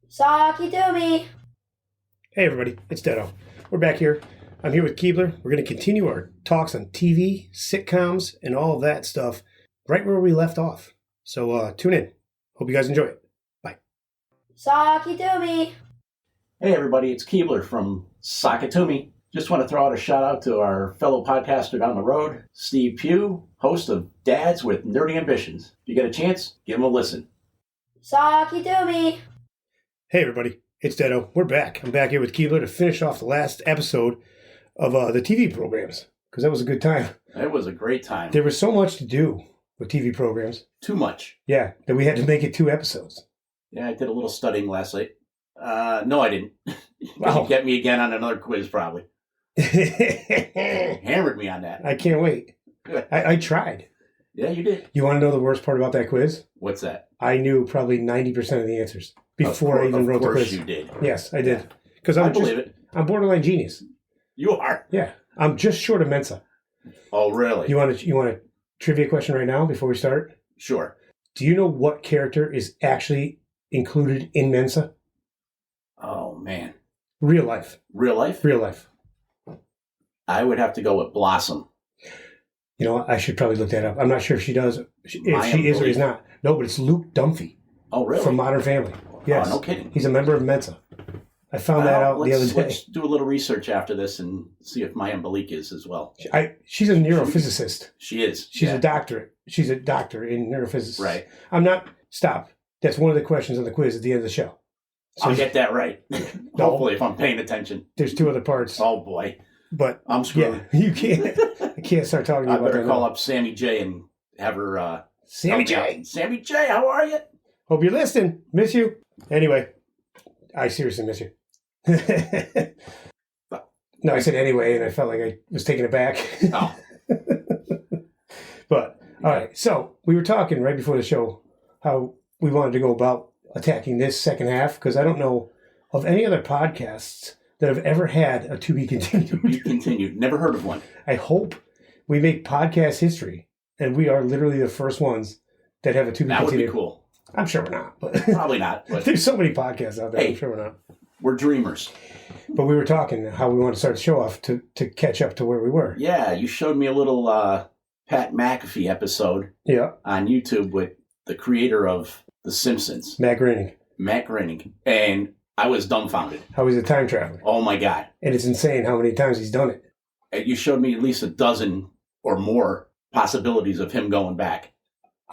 Socky Doomy. Hey everybody, it's Detto. We're back here. I'm here with Keebler. We're going to continue our talks on TV, sitcoms, and all of that stuff right where we left off. So tune in. Hope you guys enjoy it. Bye. Socky Doomy. Hey everybody, it's Keebler from Sakatumi. Just want to throw out a shout out to our fellow podcaster down the road, Steve Pugh, host of Dads with Nerdy Ambitions. If you get a chance, give him a listen. Socky Doomy. Hey everybody, it's Detto. We're back. I'm back here with Keebler to finish off the last episode of the TV programs because that was a good time. It was a great time. There was so much to do with TV programs. Too much. Yeah, that we had to make it 2 episodes. Yeah, I did a little studying last night. No, I didn't. Wow. You get me again on another quiz, probably. Hammered me on that. I can't wait. I tried. Yeah, you did. You want to know the worst part about that quiz? What's that? I knew probably 90% of the answers before I even wrote the quiz. Of course you did. Yes, I did. Because I believe it. I'm borderline genius. You are. Yeah, I'm just short of Mensa. Oh, really? You want a trivia question right now before we start? Sure. Do you know what character is actually included in Mensa? Oh, man. Real life. Real life? Real life. I would have to go with Blossom. You know what? I should probably look that up. I'm not sure if she does. If she is or is not. No, but it's Luke Dunphy. Oh, really? From Modern Family. Yes. Oh, no kidding. He's a member of Mensa. I found that out the other day. Let's do a little research after this and see if Maya Malik is as well. She's a neurophysicist. She is. She's a doctorate. She's a doctor in neurophysics. Right. I'm not. Stop. That's one of the questions on the quiz at the end of the show. So I'll get that right. Hopefully, if I'm paying attention. There's 2 other parts. Oh, boy. But I'm screwed. Yeah, you can't. I can't start talking I about that. better call up Sammy J and have her. Sammy J. Sammy J, how are you? Hope you're listening. Miss you. Anyway, I seriously miss you. No, I said anyway, and I felt like I was taking it back. Oh. But, all right. So, we were talking right before the show how we wanted to go about attacking this second half, because I don't know of any other podcasts that have ever had a to be continued. To be continued. Never heard of one. I hope we make podcast history, and we are literally the first ones that have a to be continued. That would be cool. I'm sure we're not. But probably not. But there's so many podcasts out there. Hey, I'm sure we're not. We're dreamers. But we were talking how we want to start the show off to catch up to where we were. Yeah, you showed me a little Pat McAfee episode on YouTube with the creator of The Simpsons. Matt Groening. And I was dumbfounded. How he's a time traveler. Oh, my God. And it's insane how many times he's done it. And you showed me at least a dozen or more possibilities of him going back.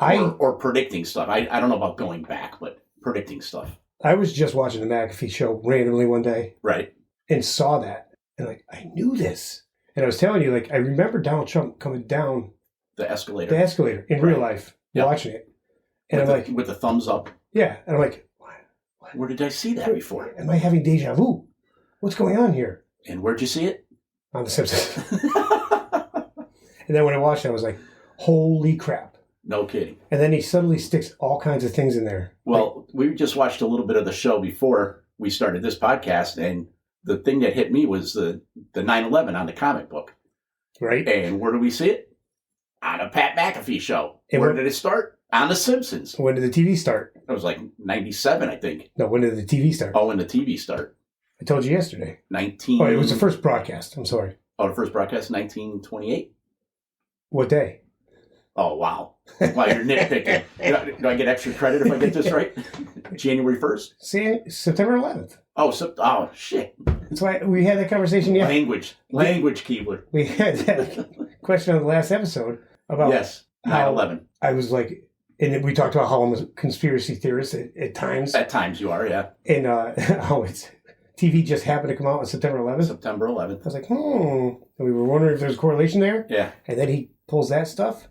Or predicting stuff. I don't know about going back, but predicting stuff. I was just watching the McAfee show randomly one day. Right. And saw that. And I knew this. And I was telling you, I remember Donald Trump coming down the escalator in real life, watching it. And with the thumbs up. Yeah. And I'm like, what? Where did I see that before? Am I having deja vu? What's going on here? And where'd you see it? On The Simpsons. And then when I watched it, I was like, holy crap. No kidding. And then he suddenly sticks all kinds of things in there. Well, we just watched a little bit of the show before we started this podcast, and the thing that hit me was the 9/11 on the comic book. Right. And where do we see it? On a Pat McAfee show. And where did it start? On The Simpsons. When did the TV start? It was like 97, I think. No, when did the TV start? Oh, when the TV start. I told you yesterday. Oh, it was the first broadcast. I'm sorry. Oh, the first broadcast, 1928? What day? Oh, wow. Wow, you're nitpicking. Do I get extra credit if I get this right? January 1st? September 11th. Oh, shit. That's why we had that conversation yesterday. Language, Keebler. We had that question on the last episode about 9/11. I was like, and we talked about how I'm a conspiracy theorist at times. At times you are, yeah. And how it's TV just happened to come out on September 11th. September 11th. I was like, And we were wondering if there's a correlation there. Yeah. And then he pulls that stuff.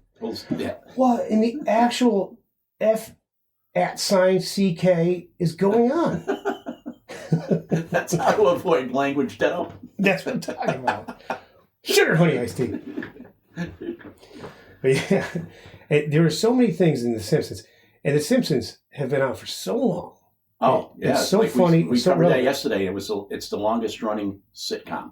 Yeah. What in the actual F@CK is going on? That's how to avoid language, Detto. That's what I'm talking about. Sugar honey iced tea. But yeah, there are so many things in The Simpsons. And The Simpsons have been on for so long. Oh, yeah. It's so funny. We covered that yesterday. It's the longest running sitcom.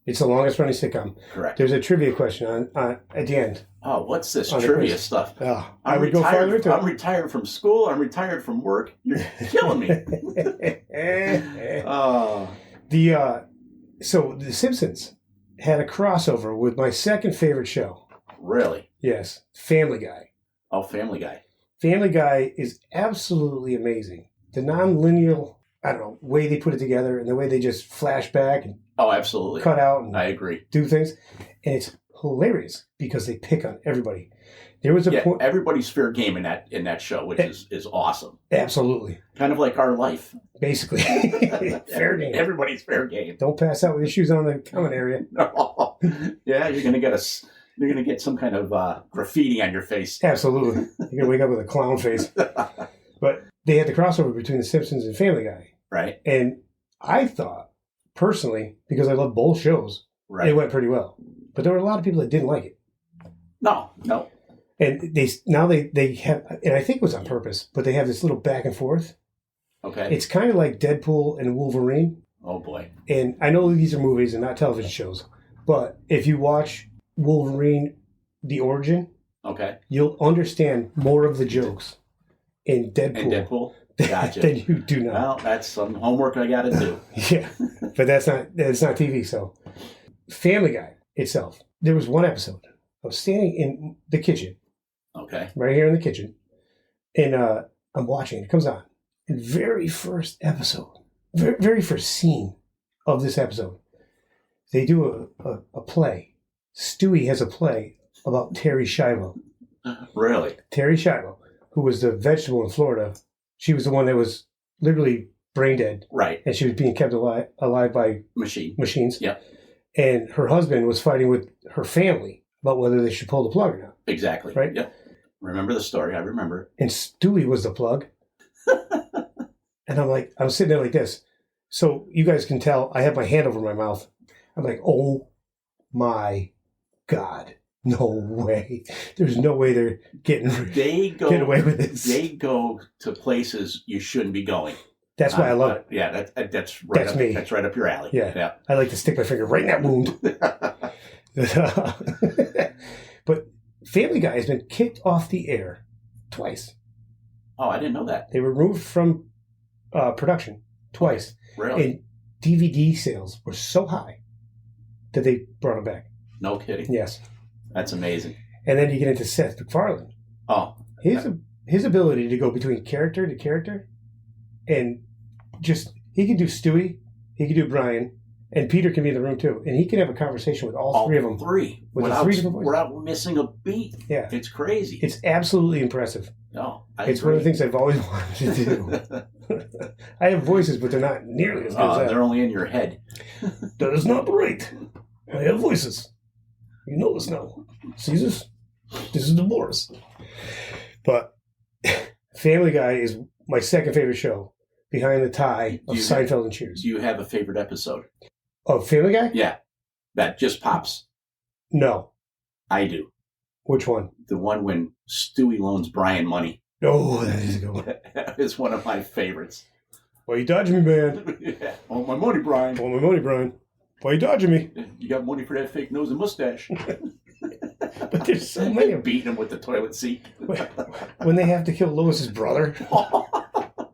It's the longest running sitcom. Correct. There's a trivia question on at the end. Oh, what's this trivia stuff? I would go farther into it. I'm retired from school. I'm retired from work. You're killing me. So The Simpsons had a crossover with my second favorite show. Really? Yes, Family Guy. Oh, Family Guy. Family Guy is absolutely amazing. The non-linear, I don't know, way they put it together and the way they just flash back and Oh, absolutely. cut out and I agree. do things. And it's hilarious because they pick on everybody. There was a point. Everybody's fair game in that show, which is awesome. Absolutely. Kind of like our life. Basically. Fair game. Everybody's fair game. Don't pass out with your shoes on the common area. No. Yeah, you're gonna get some kind of graffiti on your face. Absolutely. You're gonna wake up with a clown face. But they had the crossover between The Simpsons and Family Guy. Right. And I thought, personally, because I love both shows, Right. it went pretty well. But there were a lot of people that didn't like it. No. And they have, and I think it was on purpose, but they have this little back and forth. Okay. It's kind of like Deadpool and Wolverine. Oh boy. And I know these are movies and not television shows, but if you watch Wolverine, The Origin, Okay. you'll understand more of the jokes in Deadpool, And Deadpool. Gotcha. than you do now. Well, that's some homework I got to do. Yeah, but that's not TV. So, Family Guy itself. There was one episode. I was standing in the kitchen, Okay. right here in the kitchen, and I'm watching. It comes on, and very first episode, very first scene of this episode, they do a play. Stewie has a play about Terry Schiavo. Really? Terry Schiavo, who was the vegetable in Florida. She was the one that was literally brain dead. Right. And she was being kept alive by machines. Yeah. And her husband was fighting with her family about whether they should pull the plug or not. Exactly. Right? Yeah. Remember the story. I remember. And Stewie was the plug. And I'm sitting there like this. So you guys can tell I have my hand over my mouth. I'm like, oh my God. No way. There's no way they're getting away with this. They go to places you shouldn't be going. That's why I love it. Yeah, that's right. That's up, me. That's right up your alley. Yeah. I like to stick my finger right in that wound. But Family Guy has been kicked off the air twice. Oh, I didn't know that. They were removed from production twice. Really? And DVD sales were so high that they brought them back. No kidding. Yes. That's amazing. And then you get into Seth MacFarlane. Oh. His ability to go between character to character and just, he can do Stewie, he can do Brian, and Peter can be in the room too. And he can have a conversation with all three of them. Without missing a beat. Yeah. It's crazy. It's absolutely impressive. No, it's one of the things I've always wanted to do. I have voices, but they're not nearly as good as that. They're only in your head. That is not right. I have voices. You know this now. Caesars, this is divorce. But Family Guy is my second favorite show, behind the tie of Seinfeld and Cheers. Do you have a favorite episode? Of Family Guy? Yeah. That just pops. No. I do. Which one? The one when Stewie loans Brian money. Oh, that is a good one. It's one of my favorites. Why you dodging me, man? Yeah. Oh, my money, Brian. Oh, my money, Brian. Why you dodging me? You got money for that fake nose and mustache. But there's so many of them. Beating him with the toilet seat. When they have to kill Lois's brother.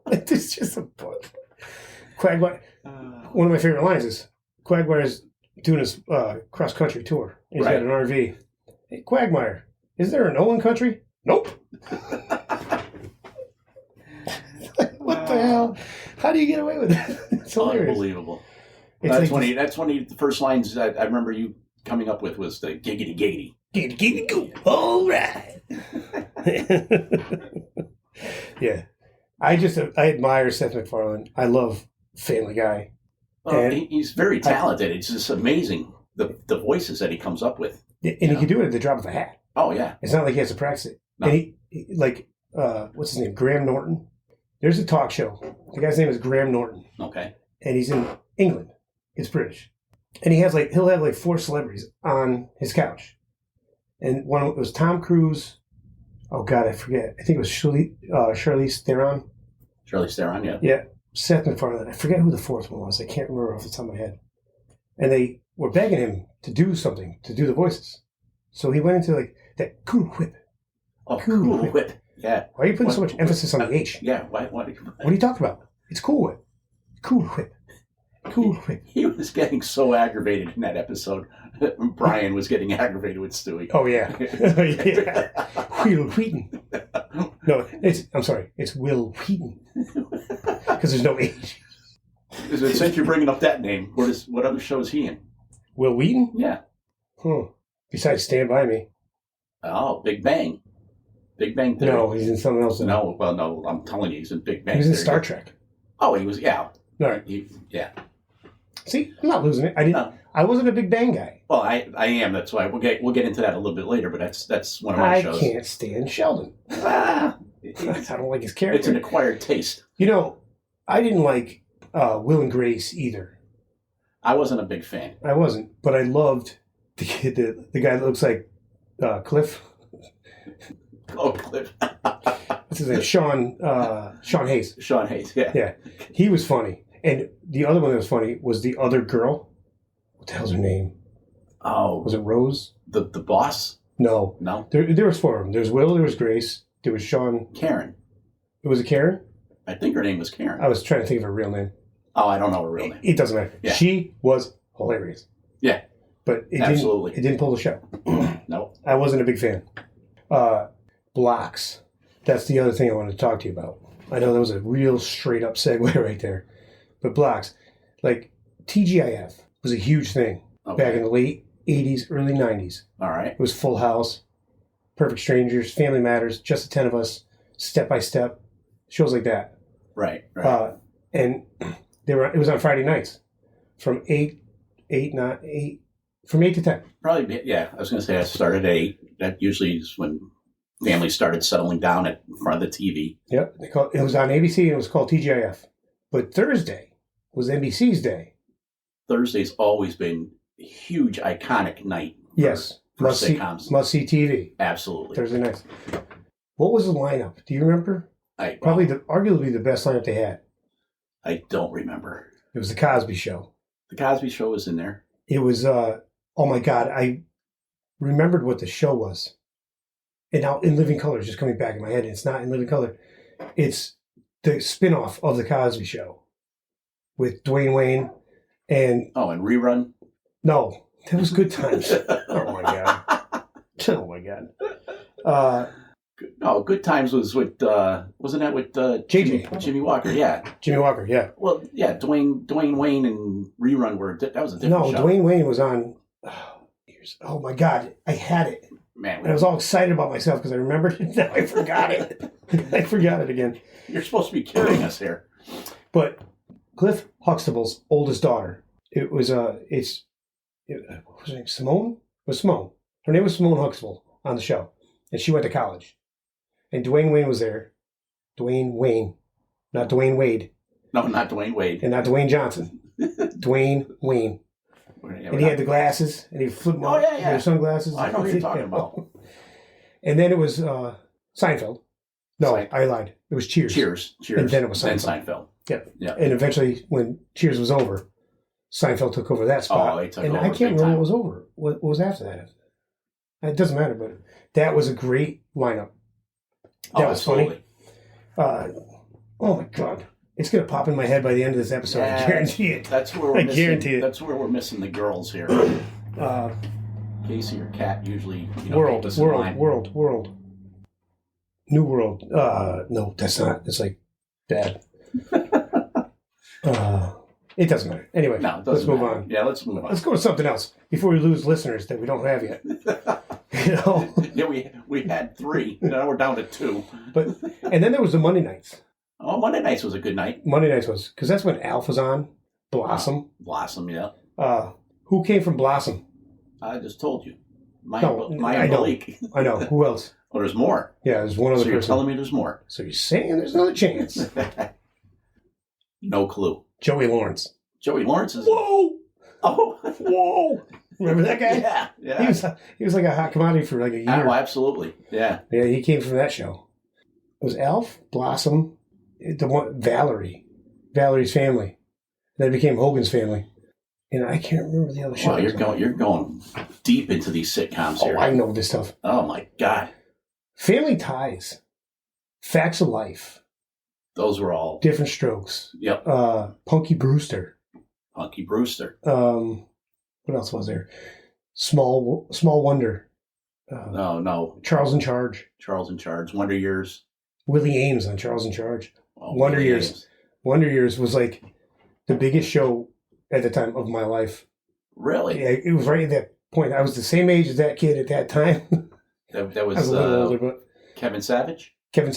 It's just a book. Quagmire. One of my favorite lines is Quagmire's doing his cross-country tour. He's got an RV. Hey, Quagmire, is there an Owen country? Nope. What the hell? How do you get away with that? It's hilarious. Unbelievable. It's That's one of the first lines I remember you coming up with was the giggity giggity. Giggity giggity go. All right. Yeah. I admire Seth MacFarlane. I love Family Guy. Oh, he's very talented. It's just amazing the voices that he comes up with. And he can do it at the drop of a hat. Oh yeah. It's not like he has to practice it. No. And he what's his name? Graham Norton. There's a talk show. The guy's name is Graham Norton. Okay. And he's in England. It's British. And he'll have 4 celebrities on his couch. And one of them was Tom Cruise. Oh God, I forget. I think it was Charlize Theron. Charlize Theron, yeah. Yeah. Seth MacFarlane. I forget who the fourth one was. I can't remember off the top of my head. And they were begging him to do something, to do the voices. So he went into that cool whip. Oh, cool whip. Yeah. Why are you putting so much emphasis on the H? Yeah. What are you talking about? It's cool whip. Cool whip. Cool. He was getting so aggravated in that episode. Brian was getting aggravated with Stewie. Oh, yeah. Yeah. Will Wheaton. No, I'm sorry. It's Will Wheaton. Because there's no H. Since you're bringing up that name, what other show is he in? Will Wheaton? Yeah. Besides Stand By Me. Oh, Big Bang. Big Bang Theory. No, he's in something else. No, well, no, I'm telling you, he's in Big Bang He was in Theory. Star Trek. Oh, he was, yeah. All right. Yeah. See, I'm not losing it. I wasn't a Big Bang guy. Well, I am. That's why we'll get into that a little bit later. But that's one of my shows. I can't stand Sheldon. I don't like his character. It's an acquired taste. You know, I didn't like Will and Grace either. I wasn't a big fan. I wasn't, but I loved the guy that looks like Cliff. Oh, Cliff. What's his name? Sean Hayes. Sean Hayes. Yeah. Yeah, he was funny. And the other one that was funny was the other girl. What the hell's her name? Oh, Was it Rose? the boss? No. No, There was four of them. There was Will, there was Grace, there was Sean. Karen. It was a Karen? I think her name was Karen. I was trying to think of her real name. Oh, I don't know her real name. It doesn't matter. Yeah. She was hilarious. Yeah. But it Absolutely. didn't pull the show. No. I wasn't a big fan. Blocks. That's the other thing I wanted to talk to you about. I know that was a real straight up segue right there. But blocks. Like TGIF was a huge thing back in the late 80s, early 90s. All right. It was Full House, Perfect Strangers, Family Matters, Just the 10 of Us, Step by Step, shows like that. Right. And it was on Friday nights from 8 to 10. Probably, yeah. I was going to say I started at 8. That usually is when families started settling down in front of the TV. Yep. It was on ABC and it was called TGIF. But Thursday was NBC's day. Thursday's always been a huge, iconic night. Yes. For sitcoms. Must see TV. Absolutely. Thursday nights. What was the lineup? Do you remember? Arguably the best lineup they had. I don't remember. It was the Cosby Show. The Cosby Show was in there. It was, oh my God, I remembered what the show was. And now In Living Color is just coming back in my head. It's not In Living Color. It's the spinoff of the Cosby Show with Dwayne Wayne and... Oh, and Rerun? No, that was Good Times. Oh my God. Oh my God. Good Times was with, wasn't that with JJ. Jimmy Walker, yeah. Jimmy Walker, yeah. Well, yeah, Dwayne Wayne and Rerun that was a different show. No, Dwayne Wayne was on, oh my God, I had it. Man, and I was all excited about myself because I remembered it. Now I forgot it. I forgot it again. You're supposed to be carrying us here. But Cliff Huxtable's oldest daughter, it was, what was her name? Simone? It was Simone. Her name was Simone Huxtable on the show. And she went to college. And Dwayne Wayne was there. Dwayne Wayne. Not Dwayne Wade. No, not Dwayne Wade. And not Dwayne Johnson. Dwayne Wayne. And he had the glasses, and he flipped them off. Yeah. Sunglasses. I know what you're talking about. And then it was Seinfeld. No, I lied. It was Cheers. Cheers. And then it was Seinfeld. Yeah. And eventually, when Cheers was over, Seinfeld took over that spot. Oh, he took and over. I can't remember what was over. What was after that? It doesn't matter, but that was a great lineup. That was absolutely. Funny. Oh my God. It's going to pop in my head by the end of this episode. Yeah, I guarantee it. That's where we're I missing, guarantee it. That's where we're missing the girls here. Casey or Kat usually World. keep us in line. New World. No, that's not. It's like bad. It doesn't matter. Anyway, No, it let's doesn't move matter. on. Yeah, let's move on. Let's go to something else before we lose listeners that we don't have yet. You know? Yeah, we had 3. Now we're down to 2. And then there was the Monday nights. Oh, Monday nights was a good night. Monday nights was, because that's when Alf was on. Blossom. Blossom, yeah. Who came from Blossom? I just told you. I Maya know. Malik. I know. Who else? Oh, there's more. Yeah, there's one other So you're person. telling me there's more? So you're saying there's another chance. No clue. Joey Lawrence. Joey Lawrence is... Whoa! Oh! Whoa! Remember that guy? Yeah. He was like a hot commodity for like a year. Oh, absolutely. Yeah. Yeah, he came from that show. It was Alf, Blossom, the one Valerie's family. Then it became Hogan's family. And I can't remember the other show. Wow, you're going deep into these sitcoms here. Oh, I know this stuff. Oh my God. Family Ties. Facts of Life. Those were all... Different Strokes. Yep. Punky Brewster. Punky Brewster. What else was there? Small Wonder. No. Charles in Charge. Charles in Charge. Wonder Years. Willie Ames on Charles in Charge. Oh, Wonder Willie Years. Ames. Wonder Years was like the biggest show at the time of my life. Really? Yeah, it was right at that point. I was the same age as that kid at that time. That was, I was a little older, but Kevin Savage? Fred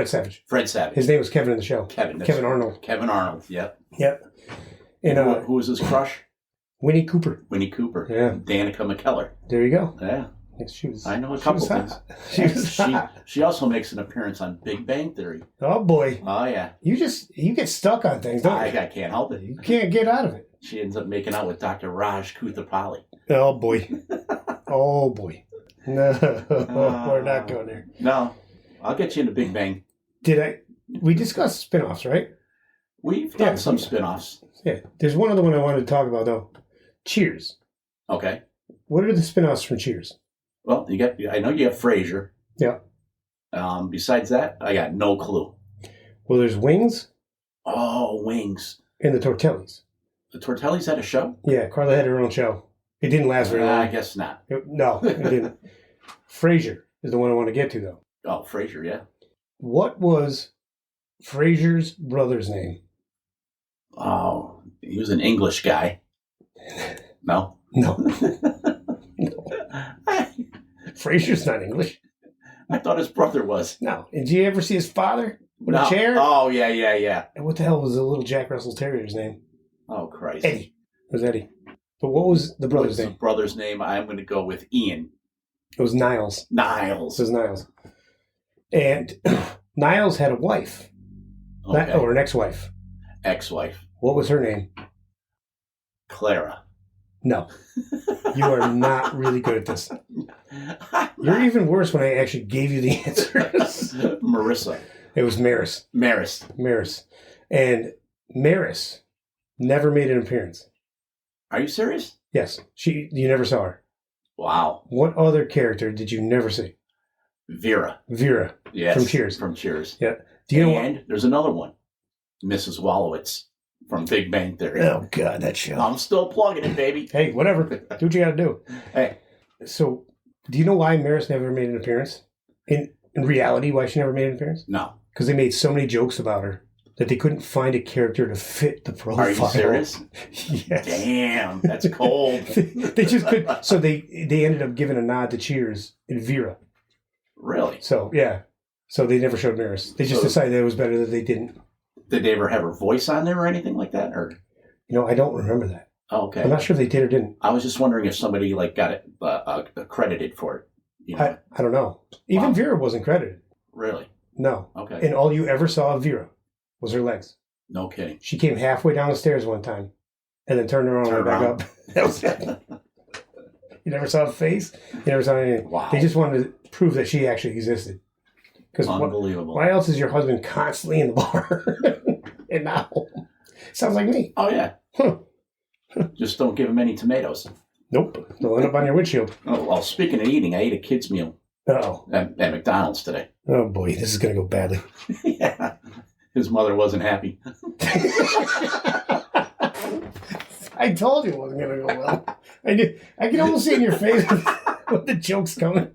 Savage. Fred Savage. His name was Kevin in the show. Kevin Arnold. Kevin Arnold, yep. Yep. And who was his crush? Winnie Cooper. Winnie Cooper. Yeah. Danica McKellar. There you go. Yeah. I know a she couple was things. hot. She was hot. She also makes an appearance on Big Bang Theory. Oh boy. Oh yeah. You get stuck on things, don't you? I can't help it. You can't get out of it. She ends up making out with Dr. Raj Kuthapali. Oh boy. Oh boy. No, we're not going there. No. I'll get you into Big Bang. We discussed spin-offs, right? We've done some spin-offs. Yeah. There's one other one I wanted to talk about though. Cheers. Okay. What are the spin-offs from Cheers? Well, I know you have Frasier. Yeah. Besides that, I got no clue. Well, there's Wings. Oh, Wings. And the Tortellis. The Tortellis had a show? Yeah, Carla had her own show. It didn't last very long. I guess not. No, it didn't. Frasier is the one I want to get to, though. Oh, Frasier, yeah. What was Frasier's brother's name? Oh, he was an English guy. No? No. Frasier's not English. I thought his brother was. No. And did you ever see his father with a chair? Oh, yeah. And what the hell was the little Jack Russell Terrier's name? Oh, Christ. Eddie. It was Eddie. But what was the brother's name? The brother's name? I'm going to go with Ian. It was Niles. Niles. It was Niles. And Niles had a wife. Okay. Or an ex-wife. Ex-wife. What was her name? Clara. No. You are not really good at this. You're even worse when I actually gave you the answers. Marissa. It was Maris. Maris. And Maris never made an appearance. Are you serious? Yes. You never saw her. Wow. What other character did you never see? Vera. Yes. From Cheers. Yeah. Do you know there's another one. Mrs. Wallowitz from Big Bang Theory. Oh, God, that show. I'm still plugging it, baby. Hey, whatever. Do what you got to do. Hey. So, do you know why Maris never made an appearance? In reality, why she never made an appearance? No. Because they made so many jokes about her that they couldn't find a character to fit the profile. Are you serious? Yes. Damn, that's cold. They just couldn't. So they ended up giving a nod to Cheers and Vera. Really? So, yeah. So they never showed Maris. They just decided that it was better that they didn't. Did they ever have her voice on there or anything like that? Or I don't remember that. Oh, okay. I'm not sure if they did or didn't. I was just wondering if somebody got it accredited for it. I don't know. Even Vera wasn't credited. Really? No. Okay. And all you ever saw of Vera was her legs. No kidding. She came halfway down the stairs one time and then turned around and back up. That was it. You never saw a face? You never saw anything. Wow. They just wanted to prove that she actually existed. Unbelievable. Why else is your husband constantly in the bar and not home? Sounds like me. Oh, yeah. Huh. Just don't give him any tomatoes. Nope. They'll end up on your windshield. Oh, well, speaking of eating, I ate a kid's meal at McDonald's today. Oh, boy. This is going to go badly. Yeah. His mother wasn't happy. I told you it wasn't going to go well. I can almost see it in your face with the joke's coming.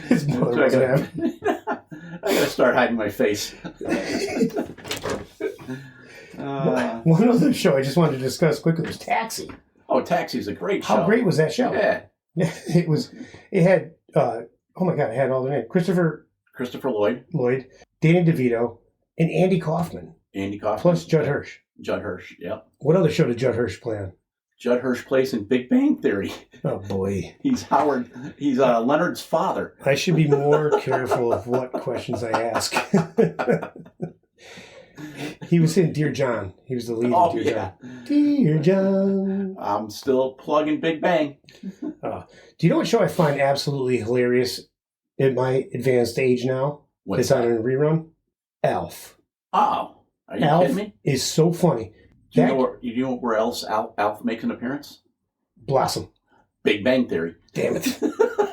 His mother wasn't happy. I got to start hiding my face. One other show I just wanted to discuss quickly was Taxi. Oh, Taxi's a great show. How great was that show? Yeah. It had, oh my God, it had all the names. Christopher Lloyd, Danny DeVito, and Andy Kaufman. Plus Judd Hirsch. Yep. What other show did Judd Hirsch play on? Judd Hirsch plays in Big Bang Theory. Oh, boy. He's Leonard's father. I should be more careful of what questions I ask. He was in Dear John. He was the lead in Dear John. Dear John. I'm still plugging Big Bang. Do you know what show I find absolutely hilarious at my advanced age now? It's on a rerun. Alf. Oh. Are you kidding me? Is so funny. Do you know where else Alf makes an appearance? Blossom. Big Bang Theory. Damn it.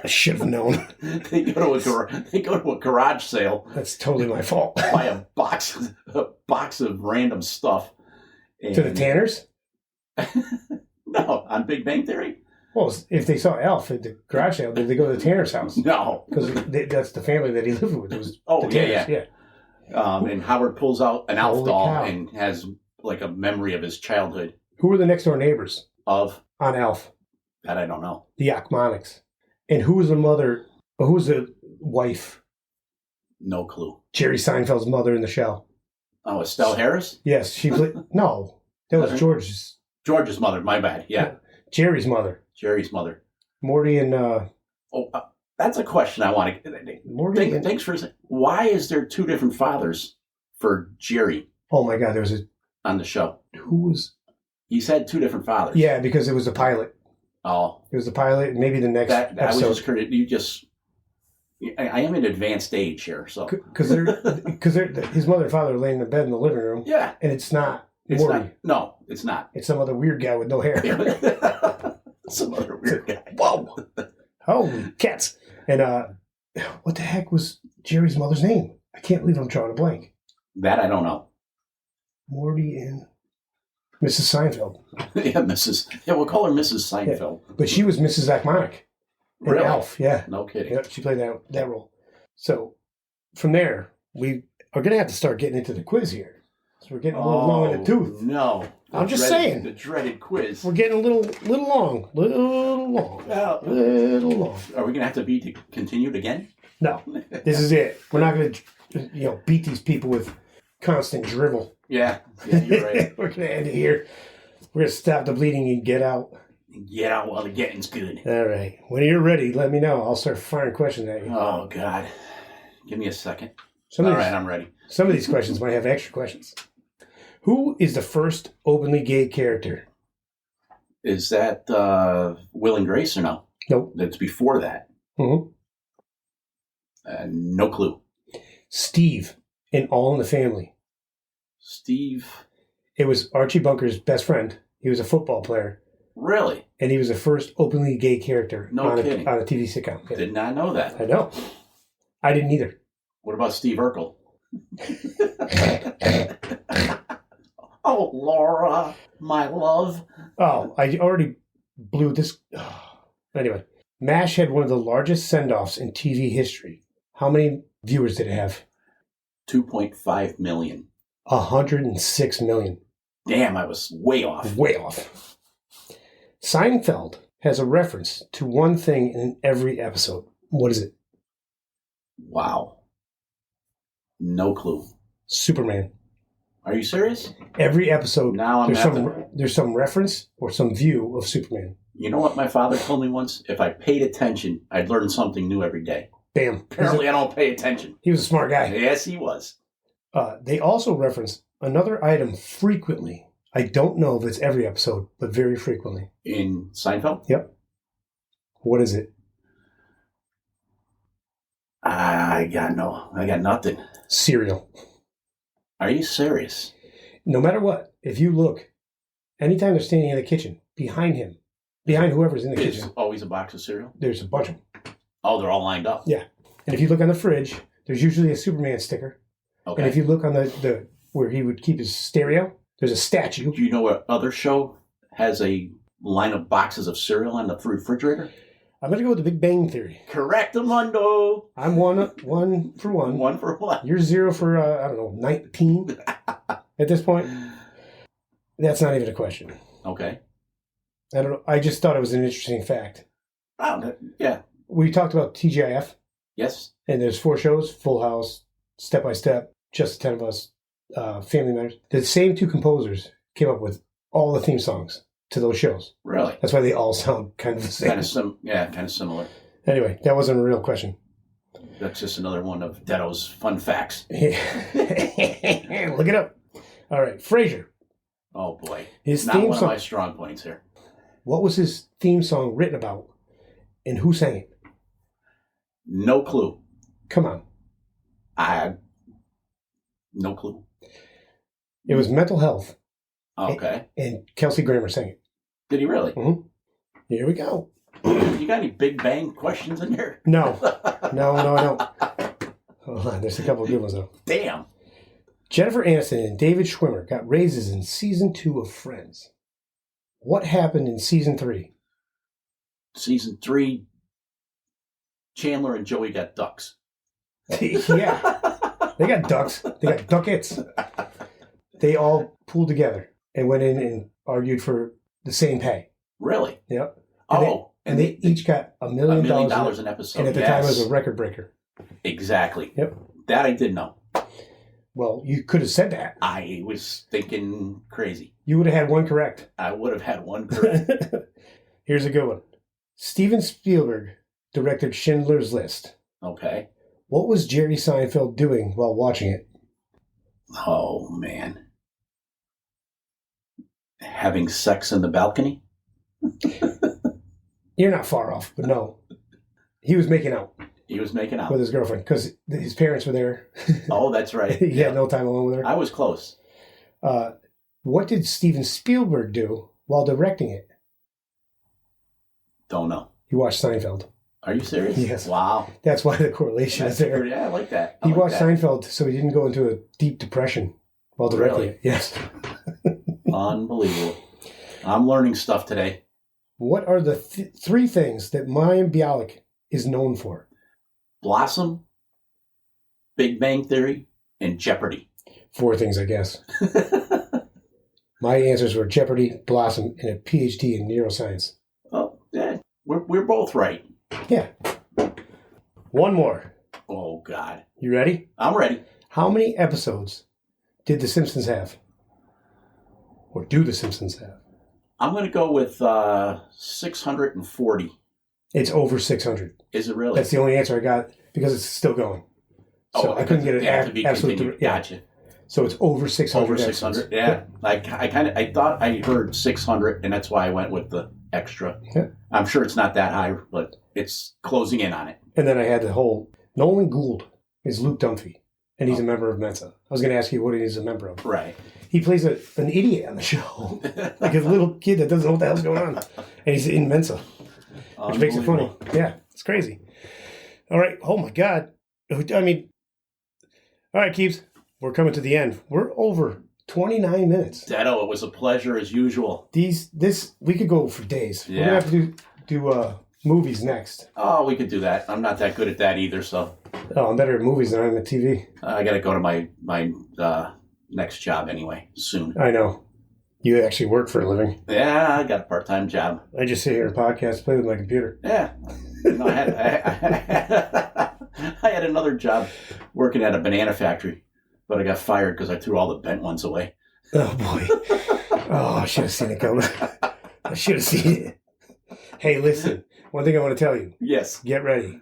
I should have known. They go to a garage sale. That's totally my fault. Buy a box of random stuff. To the Tanners? No, on Big Bang Theory? Well, if they saw Alf at the garage sale, did they go to the Tanner's house? No. Because that's the family that he lived with. It was Oh, the Tanners, yeah. And Howard pulls out an Alf Holy doll cow. and has like a memory of his childhood. Who were the next door neighbors Of? on Alf? That I don't know. The Achmonics. And who was the mother, or who was the wife? No clue. Jerry Seinfeld's mother in the show. Oh, Estelle Harris? Yes, she played. No, that was George's. George's mother, my bad. Yeah. Jerry's mother. Jerry's mother. Morty and. That's a question I want to. Morty and. Thanks for. Why is there two different fathers for Jerry Oh my God, there was a. on the show? Who was. He's had two different fathers. Yeah, because it was a pilot. Oh. It was a pilot, maybe the next I was episode. just curious. You just. I am in advanced age here, so. Because his mother and father are laying in bed in the living room. Yeah. And it's not It's Morty. not. No, it's not. It's some other weird guy with no hair. Some other weird guy. Whoa! Holy cats! And what the heck was Jerry's mother's name? I can't believe I'm drawing a blank. That I don't know. Morty and Mrs. Seinfeld. Yeah, Mrs. Yeah, we'll call her Mrs. Seinfeld. But she was Mrs. Achmonic. And Really? Alf, yeah. No kidding. Yeah, she played that role. So from there, we are going to have to start getting into the quiz here. So we're getting a little long in the tooth. No. I'm just saying. The dreaded quiz. We're getting a little long. Little long. Are we going to have to be continued again? No. This is it. We're not going to beat these people with constant drivel. Yeah you're right. We're going to end it here. We're going to stop the bleeding and get out. Get out while the getting's good. All right. When you're ready, let me know. I'll start firing questions at you. Oh, God. Give me a second. All right, I'm ready. Some of these questions might have extra questions. Who is the first openly gay character? Is that Will and Grace or no? Nope. That's before that. Mm-hmm. No clue. Steve in All in the Family. Steve. It was Archie Bunker's best friend. He was a football player. Really? And he was the first openly gay character No on kidding. A TV sitcom. Yeah. Did not know that. I know. I didn't either. What about Steve Urkel? Oh, Laura, my love. Oh, I already blew this. Anyway, MASH had one of the largest send-offs in TV history. How many viewers did it have? 2.5 million. 106 million. Damn, I was way off. Way off. Seinfeld has a reference to one thing in every episode. What is it? Wow. No clue. Superman. Are you serious? Every episode, Now I'm there's some reference or some view of Superman. You know what my father told me once? If I paid attention, I'd learn something new every day. Bam. Apparently, I don't pay attention. He was a smart guy. Yes, he was. They also reference another item frequently. I don't know if it's every episode, but very frequently. In Seinfeld? Yep. What is it? I got nothing. Cereal. Are you serious? No matter what, if you look, anytime they're standing in the kitchen, behind whoever's in the There's kitchen, always a box of cereal? there's a bunch of them. Oh, they're all lined up. Yeah. And if you look on the fridge, there's usually a Superman sticker. Okay. And if you look on the where he would keep his stereo, there's a statue. Do you know what other show has a line of boxes of cereal on the refrigerator? I'm going to go with the Big Bang Theory. Correctamundo. I'm one for one. One for one. You're 0 for, 19 at this point. That's not even a question. Okay. I don't know. I just thought it was an interesting fact. Oh, yeah. We talked about TGIF, Yes. and there's 4 shows: Full House, Step by Step, Just the 10 of Us, Family Matters. The same 2 composers came up with all the theme songs to those shows. Really? That's why they all sound kind of the same. Kind of similar. Anyway, that wasn't a real question. That's just another one of Detto's fun facts. Look it up. All right, Frasier. Oh, boy. His Not theme one song. of my strong points here. What was his theme song written about, and who sang it? No clue. Come on. No clue. It was Mental Health. Okay. And Kelsey Grammer sang it. Did he really? Mm-hmm. Here we go. You got any Big Bang questions in here? No, I don't. Hold on, there's a couple of good ones though. Damn. Jennifer Aniston and David Schwimmer got raises in season 2 of Friends. What happened in season 3? Season 3, Chandler and Joey got ducks. Yeah. They got ducks. They got ducats. They all pooled together and went in and argued for the same pay. Really? Yep. And they each got $1 million an episode. And at the time, it was a record breaker. Exactly. Yep. That I did know. Well, you could have said that. I was thinking crazy. You would have had one correct. I would have had one correct. Here's a good one. Steven Spielberg directed Schindler's List. Okay. What was Jerry Seinfeld doing while watching it? Oh, man. Having sex in the balcony? You're not far off, but no. He was making out. He was making out. With his girlfriend, because his parents were there. Oh, that's right. He had no time alone with her. I was close. What did Steven Spielberg do while directing it? Don't know. He watched Seinfeld. Are you serious? Yes. Wow. That's why the correlation is there. Yeah, I like that. He watched Seinfeld so he didn't go into a deep depression while directing it. Yes. Unbelievable. I'm learning stuff today. What are the 3 things that Mayim Bialik is known for? Blossom, Big Bang Theory, and Jeopardy. 4 things, I guess. My answers were Jeopardy, Blossom, and a PhD in neuroscience. Oh, yeah. We're both right. Yeah. One more. Oh, God. You ready? I'm ready. How many episodes did The Simpsons have? Or do The Simpsons have? I'm going to go with 640. It's over 600. Is it really? That's the only answer I got because it's still going. So I couldn't get it absolutely. Yeah. Gotcha. So it's over 600. Over 600. Yeah. I thought I heard 600, and that's why I went with the extra. Yeah. I'm sure it's not that high, but it's closing in on it. And then I had the whole Nolan Gould is Luke Dunphy, and he's a member of Mensa. I was going to ask you what he's a member of. Right. He plays an idiot on the show, like a little kid that doesn't know what the hell's going on, and he's in Mensa, which makes it funny. Yeah, it's crazy. All right. Oh my God. I mean, all right, Keebs, we're coming to the end. We're over 29 minutes. Detto, it was a pleasure as usual. We could go for days. Yeah. We're gonna have to do movies next. Oh, we could do that. I'm not that good at that either, so. Oh, I'm better at movies than I am at TV. I got to go to my next job anyway, soon. I know. You actually work for a living. Yeah, I got a part-time job. I just sit here and podcast, play with my computer. Yeah. No, I had another job working at a banana factory, but I got fired because I threw all the bent ones away. Oh, boy. Oh, I should have seen it coming. I should have seen it. Hey, listen. One thing I want to tell you. Yes. Get ready.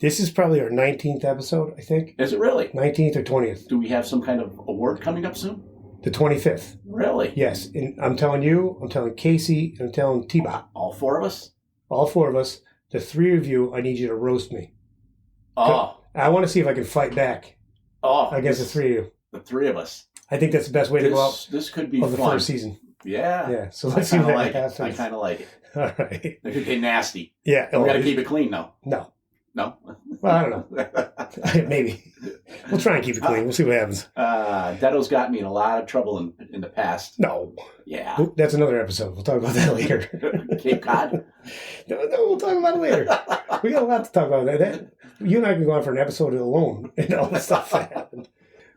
This is probably our 19th episode, I think. Is it really? 19th or 20th. Do we have some kind of award coming up soon? The 25th. Really? Yes. And I'm telling you, I'm telling Casey, and I'm telling T-Bot. All 4 of us? All 4 of us. The 3 of you, I need you to roast me. Oh. I want to see if I can fight back against the 3 of you. The 3 of us. I think that's the best way to go out. This could be of the fun. first season. Yeah. Yeah. So let's see what happens. I kind of like it. All right. It could get nasty. Yeah. We got to keep it clean, though. No. No? Well, I don't know. Maybe. We'll try and keep it clean. We'll see what happens. Detto's got me in a lot of trouble in the past. No. Yeah. That's another episode. We'll talk about that later. Cape Cod? No, we'll talk about it later. We got a lot to talk about. You and I can go on for an episode alone and all the stuff that happened.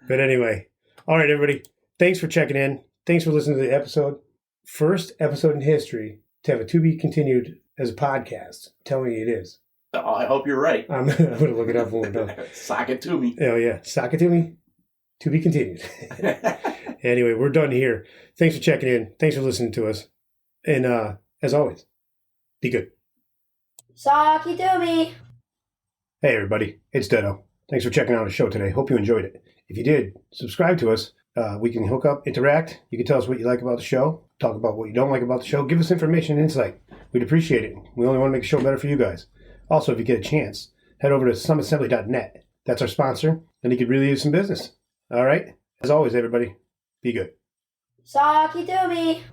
But anyway. All right, everybody. Thanks for checking in. Thanks for listening to the episode. First episode in history to have a to be continued as a podcast. I'm telling you it is. Oh, I hope you're right. I'm going to look it up when we're done. Sock it to me. Oh, yeah. Sock it to me. To be continued. Anyway, we're done here. Thanks for checking in. Thanks for listening to us. And as always, be good. Socky to me. Hey, everybody. It's Detto. Thanks for checking out the show today. Hope you enjoyed it. If you did, subscribe to us. We can hook up, interact. You can tell us what you like about the show. Talk about what you don't like about the show. Give us information and insight. We'd appreciate it. We only want to make the show better for you guys. Also, if you get a chance, head over to summitassembly.net. That's our sponsor, and you could really use some business. All right? As always, everybody, be good. Socky to me.